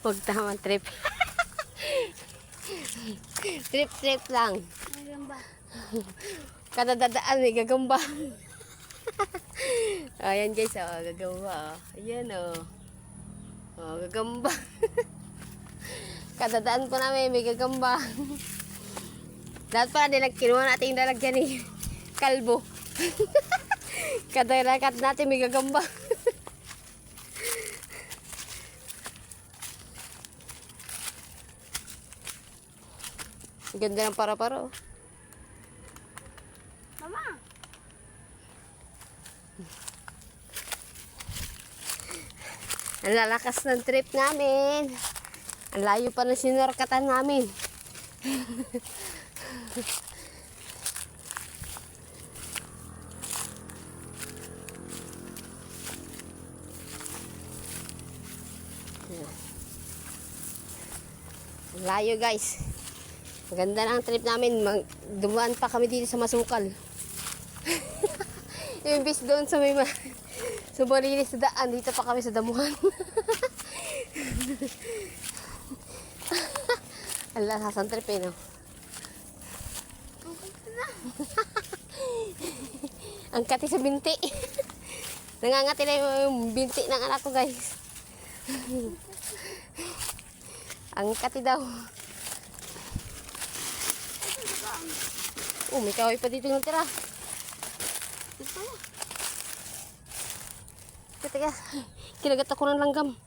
Huwag tamang trip. Trip lang. Gagamba. Kada dadaan may gagamba. Ayan guys, oh, gagamba. Oh. Ayan oh. Oh, gagamba. Kadadaan po namin may gagamba. Lahat pala nila kinuha natin yung lalagyan ni kalbo. Kada lakat natin may gagamba. Ganda ng para-paro. Mama. Ang lalakas ng trip namin. Ang layo pa ng sinorkatan namin. Ang layo guys. Maganda na ang trip namin. Dumaan pa kami dito sa Masukal. Imbis doon sa may sa malinis na daan, dito pa kami sa damuhan. Ala, sasang trip eh, no? Ang kati sa binti. Nangangati na yung binti ng anak ko, guys. Ang kati daw. Oh, may kahoy pa dito natira. Teka, kinagat ako ng langgam.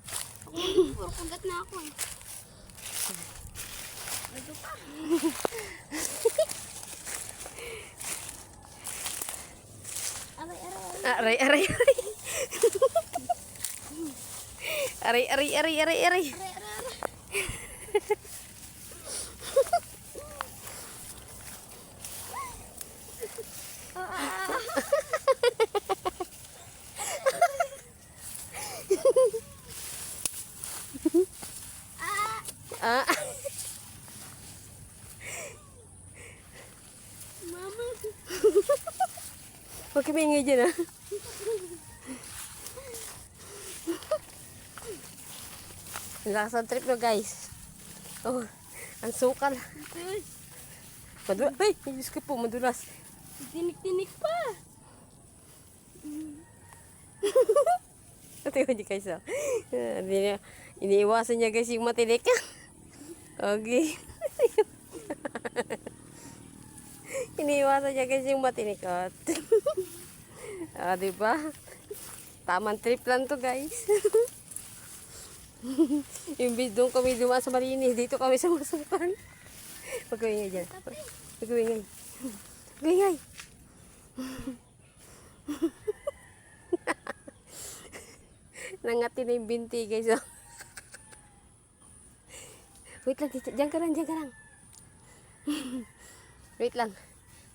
Puro kugat na ako eh. Ito pa. Aray, aray, aray. Aray, aray, aray, aray, aray. Ah. Mama. Huwag kami ingay dyan, ah. Ang lakas ng trip mo, guys. Oh, ang sukal. Madulas. Ay, Diyos ko po, madulas. Tinik-tinik pa. Ito yun, guys, oh. Iniiwasan niya, guys, yung matinik. Okay. Iniiwasan niya, guys, yung matinik. Ah, diba? Tamang trip lang to, guys. Imbis doon kami dumaan sa Marinis, dito kami sa Masukal. Pag-uingay dyan. Pag-uingay. Pag-uingay. Nangati na yung binti, guys. Oh. Wait lang, diyan ka lang, diyan ka lang. Wait lang.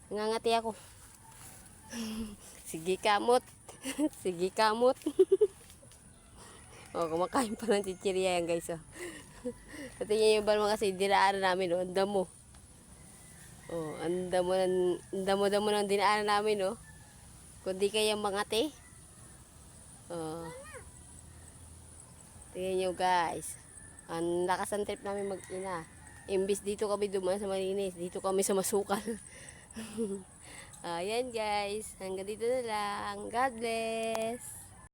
Nangangati ako. Sige kamot. Sige kamot. Oh, kumakain pa ng chichirya yan, guys. Oh. Pati niya yung balma kasi dinaanan namin, oh. Ang damo. Oh, ang damo ng dinaanan namin, oh. Kundi kaya mangati. Oh. Tingnan nyo, guys. Ang lakas ng trip namin mag-ina. Imbis dito kami dumaan sa Marinis, dito kami sa Masukal. Ayan, guys. Hanggang dito na lang. God bless.